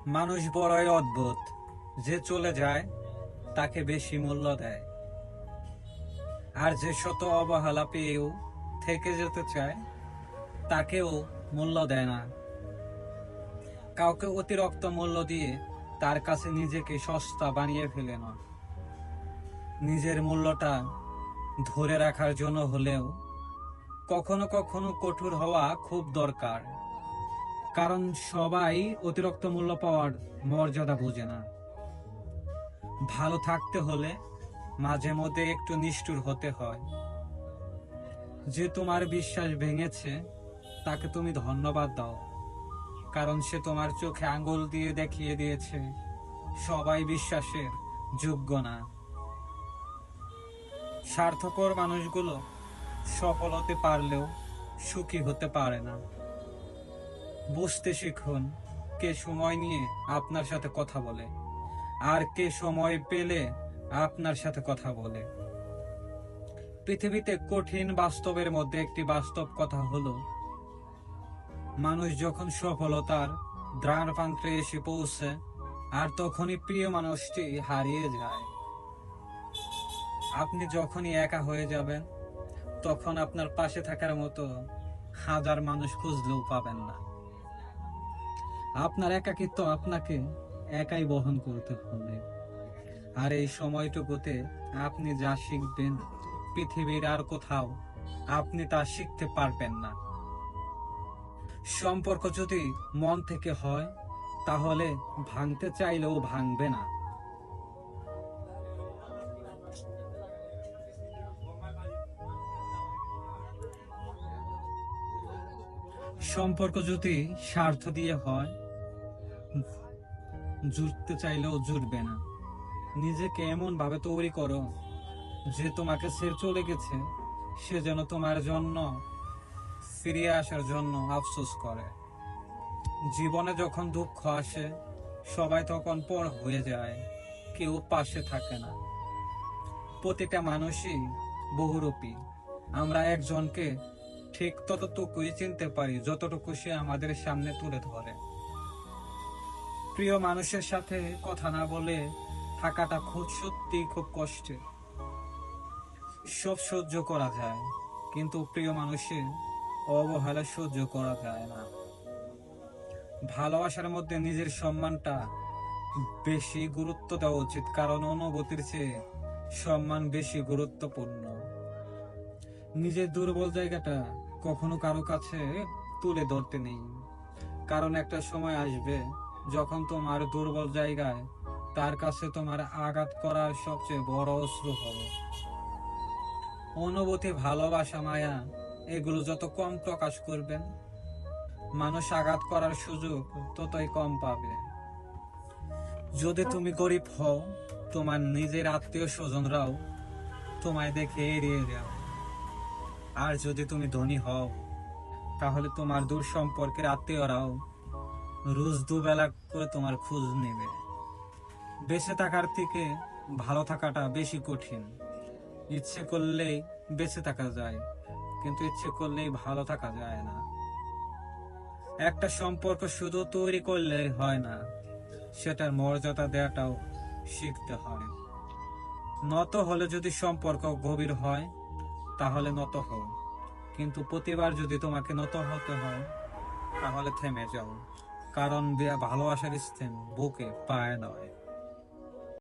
মানুষ বড়ই অদ্ভুত, যে চলে যায় তাকে বেশি মূল্য দেয়, আর যে শত অবহেলা পেয়েও থেকে যেতে চায় তাকেও মূল্য দেয় না। কাউকে অতিরিক্ত মূল্য দিয়ে তার কাছে নিজেকে সস্তা বানিয়ে ফেলে না। নিজের মূল্যটা ধরে রাখার জন্য হলেও কখনো কখনো কঠোর হওয়া খুব দরকার, কারণ সবাই অতিরিক্ত মূল্য পাওয়ার মর্যাদা বোঝে না। ভালো থাকতে হলে মাঝে মধ্যে একটু নিষ্ঠুর হতে হয়। যে তোমার বিশ্বাস ভেঙেছে তাকে তুমি ধন্যবাদ দাও, কারণ সে তোমার চোখে আঙ্গুল দিয়ে দেখিয়ে দিয়েছে সবাই বিশ্বাসের যোগ্য না। স্বার্থপর মানুষগুলো সফল হতে পারলেও সুখী হতে পারে না। বুঝতে শিখুন কে সময় নিয়ে আপনার সাথে কথা বলে, আর কে সময় পেলে আপনার সাথে কথা বলে। পৃথিবীতে কঠিন বাস্তবের মধ্যে একটি বাস্তব কথা হলো, মানুষ যখন সফলতার দ্বারপ্রান্তে এসে পৌঁছে আর তখনই প্রিয় মানুষটি হারিয়ে যায়। আপনি যখনই একা হয়ে যাবেন তখন আপনার পাশে থাকার মতো হাজার মানুষ খুঁজলেও পাবেন না। আপনার একাকিত্ব আপনাকে একাই বহন করতে হবে, আর এই সময়টুকুতে আপনি যা শিখবেন পৃথিবীর আর কোথাও আপনি তা শিখতে পারবেন না। সম্পর্ক যদি মন থেকে হয় তাহলে ভাঙতে চাইলেও ভাঙবে না। সম্পর্ক যদি স্বার্থ দিয়ে হয়, জুড়তে চাইলেও জুড়বে না। নিজেকে এমন ভাবে তৈরি করো যে তোমাকে ছেড়ে চলে গেছে সে যেন তোমার জন্য ফিরে আসার জন্য আফসোস করে। জীবনে যখন দুঃখ আসে সবাই তখন পর হয়ে যায়, কেউ পাশে থাকে না। প্রতিটা মানুষই বহুরূপী। আমরা একজনকে ঠিক ততটুকুই চিনতে পারি যতটুকু সে আমাদের সামনে তুলে ধরে। প্রিয় মানুষের সাথে কথা না বলে থাকাটা খুব সত্যি খুব কষ্টের। সব সহ্য করা যায়, কিন্তু প্রিয় মানুষের অবহেলা সহ্য করা যায় না। ভালোবাসার মধ্যে নিজের সম্মানটা বেশি গুরুত্ব দেওয়া উচিত, কারণ অনুভূতির চেয়ে সম্মান বেশি গুরুত্বপূর্ণ। নিজের দুর্বল জায়গাটা কখনো কারো কাছে তুলে ধরতে নেই, কারণ একটা সময় আসবে যখন তোমার দুর্বল জায়গায় তার কাছে তোমার আঘাত করার সবচেয়ে বড় অস্ত্র হবে। অনুভূতি, ভালোবাসা, মায়া এগুলো যত কম প্রকাশ করবেন, মানুষ আঘাত করার সুযোগ ততই কম পাবে। যদি তুমি গরিব হও, তোমার নিজের আত্মীয় স্বজনরাও তোমায় দেখে এড়িয়ে যাও। আর যদি তুমি ধনী হও, তাহলে তোমার দূর সম্পর্কের আত্মীয়রাও রোজ দুবেলা করে তোমার খোঁজ নেবে। বেঁচে থাকার থেকে ভালো থাকাটা বেশি কঠিন। ইচ্ছে করলেই বেঁচে থাকা যায়, কিন্তু ইচ্ছে করলেই ভালো থাকা যায় না। একটা সম্পর্ক শুধু তৈরি করলে হয় না, সেটার মর্যাদা দেওয়াটাও শিখতে হয়। নত হলে যদি সম্পর্ক গভীর হয় তাহলে নত হও, কিন্তু প্রতিবার যদি তোমাকে নত হতে হয় তাহলে থেমে যাও, কারণ ভালোবাসার স্থান বুকে পায় নয়।